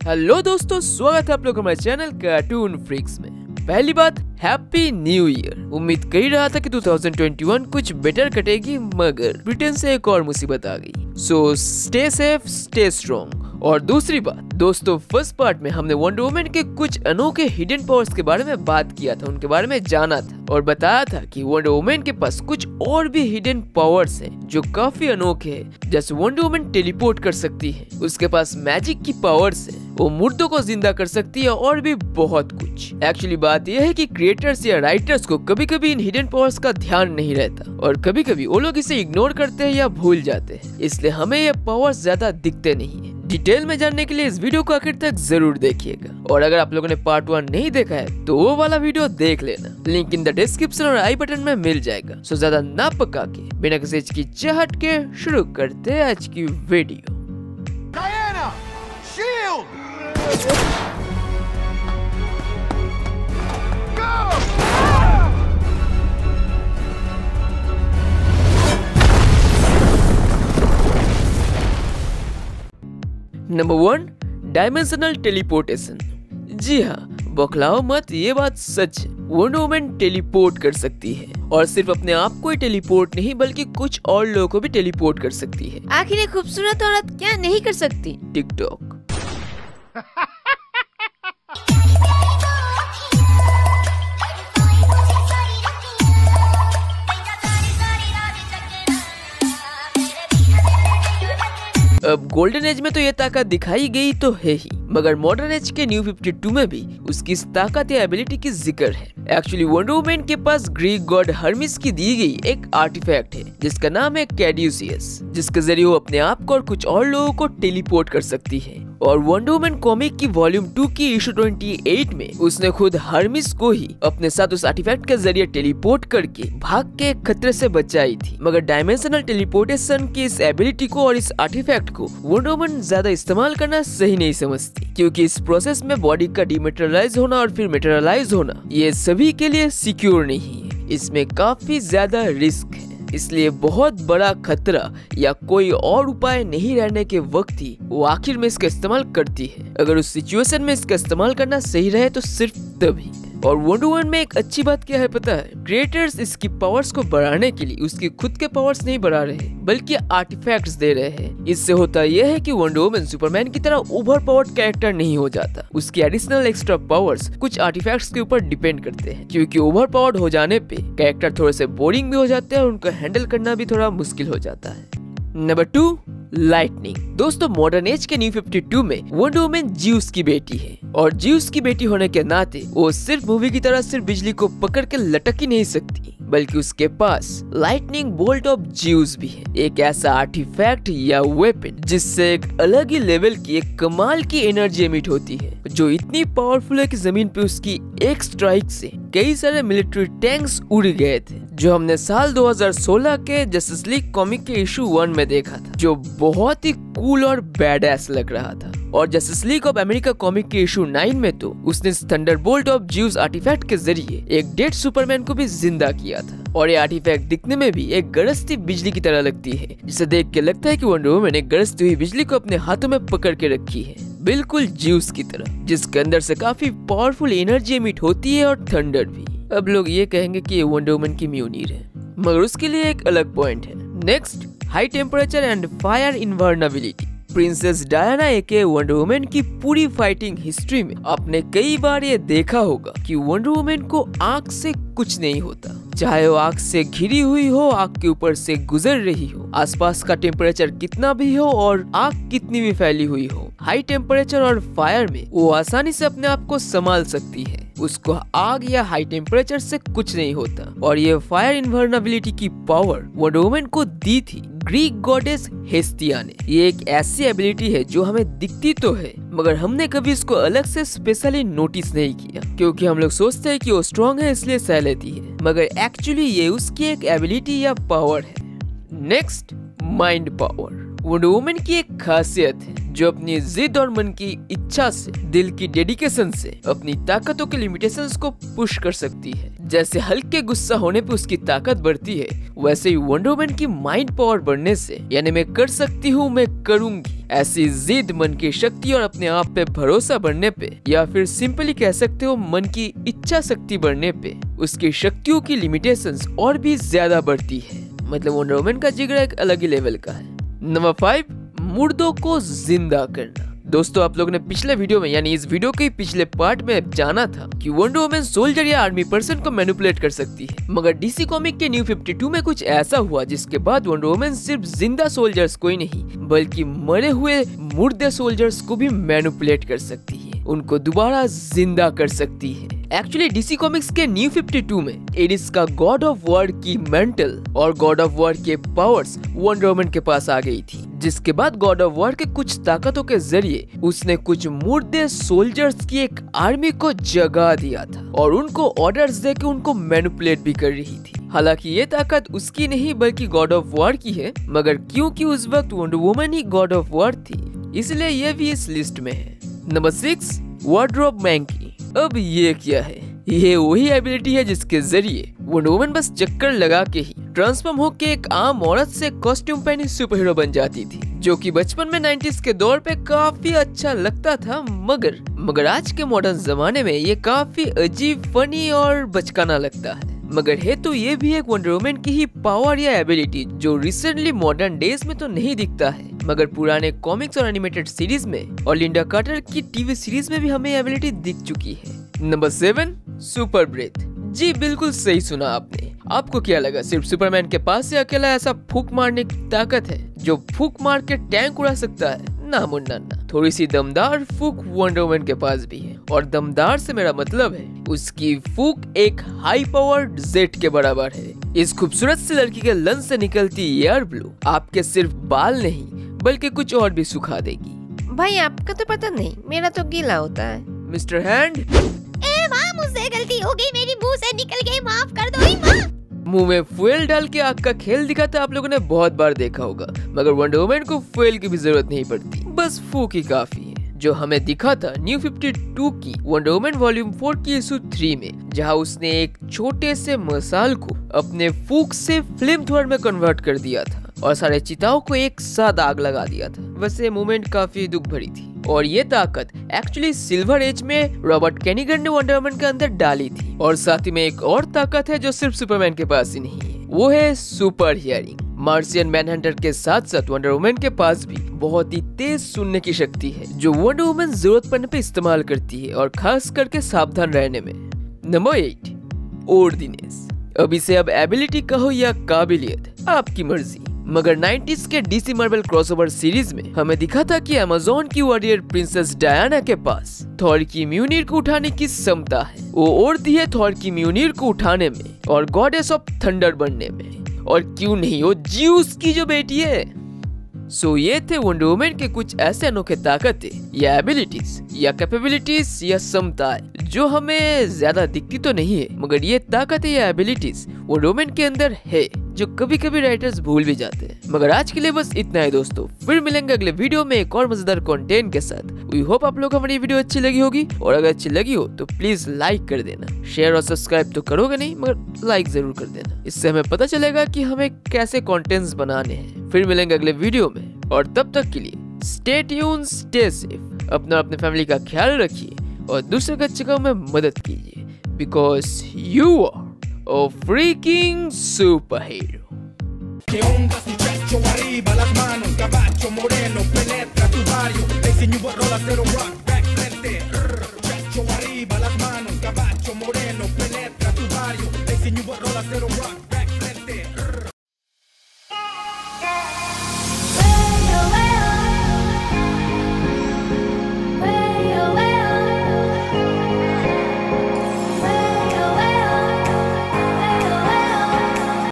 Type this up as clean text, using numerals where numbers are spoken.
Hello दोस्तों, स्वागत है आप लोग हमारे चैनल कार्टून फ्रीक्स में। पहली बात, हैप्पी न्यू ईयर। उम्मीद कर रहा था कि 2021 कुछ बेटर कटेगी, मगर ब्रिटेन से एक और मुसीबत आ गई। So stay safe, stay strong. और दूसरी बात दोस्तों, फर्स्ट पार्ट में हमने वंडर वुमन के कुछ अनोखे हिडन पावर्स के बारे में बात किया था, उनके बारे में जाना था और बताया था कि वंडर वुमन के पास कुछ और भी हिडन पावर्स हैं जो काफी अनोखे हैं। जैसे वंडर वुमन टेलीपोर्ट कर सकती है, उसके पास मैजिक की पावर्स है, वो मुर्दों को जिंदा कर सकती है और भी बहुत कुछ। एक्चुअली बात यह है कि क्रिएटर्स या राइटर्स को कभी कभी इन हिडन पावर्स का ध्यान नहीं रहता और कभी कभी वो लोग इसे इग्नोर करते हैं या भूल जाते हैं, इसलिए हमें ये पावर्स ज्यादा दिखते नहीं है। डिटेल में जानने के लिए इस वीडियो को आखिर तक जरूर देखिएगा और अगर आप लोगों ने पार्ट 1 नहीं देखा है तो वो वाला वीडियो देख लेना, लिंक इन द डिस्क्रिप्शन और आई बटन में मिल जाएगा। सो ज्यादा ना पका के बिना किसी हिचकिचाहट के शुरू करते हैं आज की video. Diana! Shield! Go! Number 1, dimensional teleportation. जी हाँ, बौखलाओ मत, ये बात सच है। वंडर वुमन टेलीपोर्ट कर सकती है और सिर्फ अपने आप को ही टेलीपोर्ट नहीं बल्कि कुछ और लोगों को भी टेलीपोर्ट कर सकती है। आखिर एक खूबसूरत औरत क्या नहीं कर सकती? टिकटॉक। अब गोल्डन एज में तो ये ताकत दिखाई गई तो है ही, मगर मॉडर्न एज के न्यू 52 में भी उसकी इस ताकत या एबिलिटी की जिक्र है। एक्चुअली वंडर वुमन के पास ग्रीक गॉड हर्मिस की दी गई एक आर्टिफैक्ट है जिसका नाम है कैड्यूसियस, जिसके जरिए वो अपने आप को और कुछ और लोगों को टेलीपोर्ट कर सकती है। और वंडर वुमन कॉमिक की वॉल्यूम 2 की इशू 28 में उसने खुद हर्मिस को ही अपने साथ उस आर्टिफैक्ट के जरिए टेलीपोर्ट करके भाग के खतरे से बचाई थी। मगर डायमेंशनल टेलीपोर्टेशन की इस एबिलिटी को और इस आर्टिफैक्ट को वंडर वुमन ज्यादा इस्तेमाल करना सही नहीं समझती, क्योंकि इस प्रोसेस में बॉडी का डिमेटेरियलाइज होना और फिर मेटेरियलाइज होना ये सभी के लिए सिक्योर नहीं है, इसमें काफी ज्यादा रिस्क है। इसलिए बहुत बड़ा खतरा या कोई और उपाय नहीं रहने के वक्त ही वो आखिर में इसका इस्तेमाल करती है। अगर उस सिचुएशन में इसका इस्तेमाल करना सही रहे तो सिर्फ तभी। और वंडर वुमन में एक अच्छी बात क्या है पता है? क्रिएटर्स इसकी पावर्स को बढ़ाने के लिए उसकी खुद के पावर्स नहीं बढ़ा रहे बल्कि आर्टिफैक्ट्स दे रहे हैं। इससे होता यह है कि वंडर वुमन सुपरमैन की तरह ओवर पावर्ड कैरेक्टर नहीं हो जाता। उसकी एडिशनल एक्स्ट्रा पावर्स कुछ आर्टिफैक्ट्स के ऊपर डिपेंड करते हैं, क्योंकि ओवर पावर्ड हो जाने पे कैरेक्टर थोड़े से बोरिंग भी हो जाते हैं और उनको हैंडल करना भी थोड़ा मुश्किल हो जाता है। Number 2, lightning. दोस्तों, मॉडर्न एज के न्यू 52 में वंडर वुमन ज्यूस की बेटी है और ज्यूस की बेटी होने के नाते वो सिर्फ मूवी की तरह सिर्फ बिजली को पकड़ के लटक ही नहीं सकती, बल्कि उसके पास लाइटनिंग बोल्ट ऑफ ज्यूस भी है, एक ऐसा आर्टिफैक्ट या वेपन जिससे एक अलग ही लेवल की एक कमाल की एनर्जी एमिट होती है, जो इतनी पावरफुल है कि जमीन पे उसकी एक स्ट्राइक से कई सारे मिलिट्री टैंक्स उड़ गए थे, जो हमने साल 2016 के जस्टिस लीग कॉमिक के इशू 1 में देखा था, जो बहुत ही कूल और बैडएस लग रहा था। और justice league of America comic के इशू 9 में तो उसने थंडरबोल्ट ऑफ ज्यूस आर्टिफैक्ट के जरिए एक डेड सुपरमैन को भी जिंदा किया था। और ये आर्टिफैक्ट दिखने में भी एक गरजती बिजली की तरह लगती है, जिसे देख के लगता है कि वंडर वुमन एक गरजती हुई बिजली को अपने हाथों में पकड़ के रखी है, बिल्कुल ज्यूस की तरह, जिसके अंदर से काफी पावरफुल एनर्जी एमिट होती है और थंडर भी। अब लोग ये कहेंगे कि ये वंडर वुमन की म्यूनिर है, मगर उसके लिए एक अलग पॉइंट है। Next, high temperature and fire invulnerability. Princess Diana aka Wonder Woman की पूरी फाइटिंग हिस्ट्री में आपने कई बार ये देखा होगा कि वंडर वुमन को आग से कुछ नहीं होता, चाहे वो आग से घिरी हुई हो, आग के ऊपर से गुजर रही हो, आसपास का टेम्परेचर कितना भी हो और आग कितनी भी फैली हुई हो, हाई टेम्परेचर और फायर में वो आसानी से अपने आप को संभाल सकती है। उसको आग या हाई टेम्परेचर से कुछ नहीं होता। और ये फायर इनवर्नेबिलिटी की पावर वंडर वुमन को दी थी ग्रीक गॉडेस हेस्टिया ने। ये एक ऐसी एबिलिटी है जो हमें दिखती तो है, मगर हमने कभी इसको अलग से स्पेशली नोटिस नहीं किया, क्योंकि हम लोग सोचते हैं कि वो स्ट्रॉन्ग है इसलिए सह लेती है, मगर एक्चुअली ये उसकी एक एबिलिटी या पावर है। Next, mind power. Wonder Woman की एक खासियत है जो अपनी जिद और मन की इच्छा से, दिल की डेडिकेशन से अपनी ताकतों के लिमिटेशंस को पुश कर सकती है। जैसे हल्के गुस्सा होने पे उसकी ताकत बढ़ती है, वैसे ही वंडर वुमन की माइंड पावर बढ़ने से, यानी मैं कर सकती हूँ, मैं करूंगी, ऐसी जिद, मन की शक्ति और अपने आप पे भरोसा बढ़ने पे, या फिर सिंपली कह सकते हो मन की इच्छा शक्ति बढ़ने पे, उसकी शक्तियों की लिमिटेशंस और भी ज्यादा बढ़ती है। मतलब वंडर वुमन का जिगर एक अलग ही लेवल का है। नंबर 5, मुर्दों को जिंदा करना। दोस्तों, आप लोगों ने पिछले वीडियो में यानी इस वीडियो के पिछले पार्ट में जाना था कि वंडर वुमन सोल्जर या आर्मी पर्सन को मैनिपुलेट कर सकती है, मगर डीसी कॉमिक के न्यू 52 में कुछ ऐसा हुआ जिसके बाद वंडर वुमन सिर्फ जिंदा सोल्जर्स को ही नहीं बल्कि मरे हुए मुर्दे सोल्जर्स को भी मैनिपुलेट कर सकती है, उनको दोबारा जिंदा कर सकती है। एक्चुअली डीसी कॉमिक्स के न्यू 52 में एरिस का गॉड ऑफ वॉर की मेंटल और गॉड ऑफ वॉर के पावर्स वंडर वुमन के पास आ गई थी, जिसके बाद गॉड ऑफ वॉर के कुछ ताकतों के जरिए उसने कुछ मुर्दे सोल्जर्स की एक आर्मी को जगा दिया था और उनको ऑर्डर्स देके उनको मैनिपुलेट भी कर रही थी। हालांकि ये ताकत उसकी नहीं बल्कि गॉड ऑफ वॉर की है, मगर क्योंकि उस वक्त वंडर वुमन ही गॉड ऑफ वॉर थी इसलिए ये भी इस लिस्ट में है। नंबर 6, वार्डरोब मैंकी। अब ये क्या है? ये वही एबिलिटी है जिसके जरिए वंडर वुमन बस चक्कर लगा के ही ट्रांसफॉर्म होके एक आम औरत से कॉस्ट्यूम पहनी सुपर हीरो बन जाती थी, जो कि बचपन में 90s के दौर पे काफी अच्छा लगता था, मगर आज के मॉडर्न जमाने में ये काफी अजीब, फनी और बचकाना लगता है। मगर है तो ये भी एक वंडर वुमन की ही पावर या एबिलिटी जो रिसेंटली मॉडर्न डेज में तो नहीं दिखता है, मगर पुराने कॉमिक्स और एनिमेटेड सीरीज में और लिंडा कार्टर की टीवी सीरीज में भी हमें एबिलिटी दिख चुकी है। Number 7, super breath. जी बिल्कुल सही सुना आपने। आपको क्या लगा सिर्फ सुपरमैन के पास से अकेला ऐसा फूंक मारने की ताकत है जो फूंक मार के टैंक उड़ा सकता है? ना मुन्ना ना, थोड़ी सी दमदार फूंक वंडर वुमन के पास भी है, और दमदार से मेरा मतलब है उसकी फूंक एक हाई पावर्ड जेट के बराबर है। इस खूबसूरत सी लड़की के लंग्स से निकलती एयर ब्लू आपके सिर्फ बाल नहीं बल्कि कुछ और भी सुखा देगी। भाई आपका तो पता नहीं, मेरा तो गीला होता है। मिस्टर हैंड, माँ मुझसे गलती हो गई, मेरी मुंह से निकल गई, माफ कर दो माँ। मुंह में फ्यूल डाल के आग का खेल दिखाता आप लोगों ने बहुत बार देखा होगा, मगर वंडर वुमन को फ्यूल की भी जरूरत नहीं पड़ती, बस फूंक ही काफी है। जो हमें दिखा था न्यू 52 की वंडर वुमन वॉल्यूम 4 की इशू 3 में, जहां उसने एक छोटे से मसाल को अपने फूंक से फ्लेम थ्रोअर में कन्वर्ट कर दिया था और सारे चिताओं को एक साथ आग लगा दिया था। वैसे मूवमेंट काफी दुख भरी थी और ये ताकत एक्चुअली सिल्वर एज में रॉबर्ट केनिगन ने वंडर वुमन के अंदर डाली थी। और साथ ही में एक और ताकत है जो सिर्फ सुपरमैन के पास ही नहीं है, वो है सुपर हियरिंग। मार्शियन मैनहंटर के साथ साथ वंडर वुमन के पास भी बहुत ही तेज सुनने की शक्ति है जो वंडर वुमन जरूरत पड़ने पे इस्तेमाल करती है, और खास करके सावधान रहने में। Number 8, ordinance. अब इसे अब एबिलिटी कहो या काबिलियत, आपकी मर्जी, मगर 90s के डीसी मार्वल क्रॉसओवर सीरीज में हमें दिखा था कि अमेज़न की वॉरियर प्रिंसेस डायना के पास थॉर की म्यूनिर को उठाने की क्षमता है। वो औरती है थॉर की म्यूनिर को उठाने में और गॉडेस ऑफ थंडर बनने में, और क्यों नहीं वो ज्यूस की जो बेटी है। सो ये थे वंडर वुमन के कुछ ऐसे अनोखे ताकतें या एबिलिटीज या कैपेबिलिटीज या क्षमताएं जो हमें ज्यादा दिखती तो नहीं है, मगर ये ताकतें या एबिलिटीज वंडर वुमन के अंदर है जो कभी कभी राइटर्स भूल भी जाते हैं। मगर आज के लिए बस इतना है दोस्तों, फिर मिलेंगे अगले वीडियो में एक और मजेदार कंटेंट के साथ। वी होप आप लोग को हमारी वीडियो अच्छी लगी होगी, और अगर अच्छी लगी हो तो प्लीज लाइक कर देना। शेयर और सब्सक्राइब तो करोगे नहीं मगर लाइक जरूर कर देना, इससे हमें पता चलेगा कि हमें कैसे कंटेंट्स बनाने हैं। फिर मिलेंगे अगले वीडियो में, और तब तक के लिए स्टे ट्यून, स्टे सेफ, अपना अपने फैमिली का ख्याल रखिए और दूसरे के अच्छे काम में मदद कीजिए, because you are a freaking superhero. Que onda si pecho arriba las manos, caballo moreno penetra tu barrio, le enseño a rolas de rock back frente, pecho arriba las manos, caballo moreno penetra tu barrio, le enseño a rolas de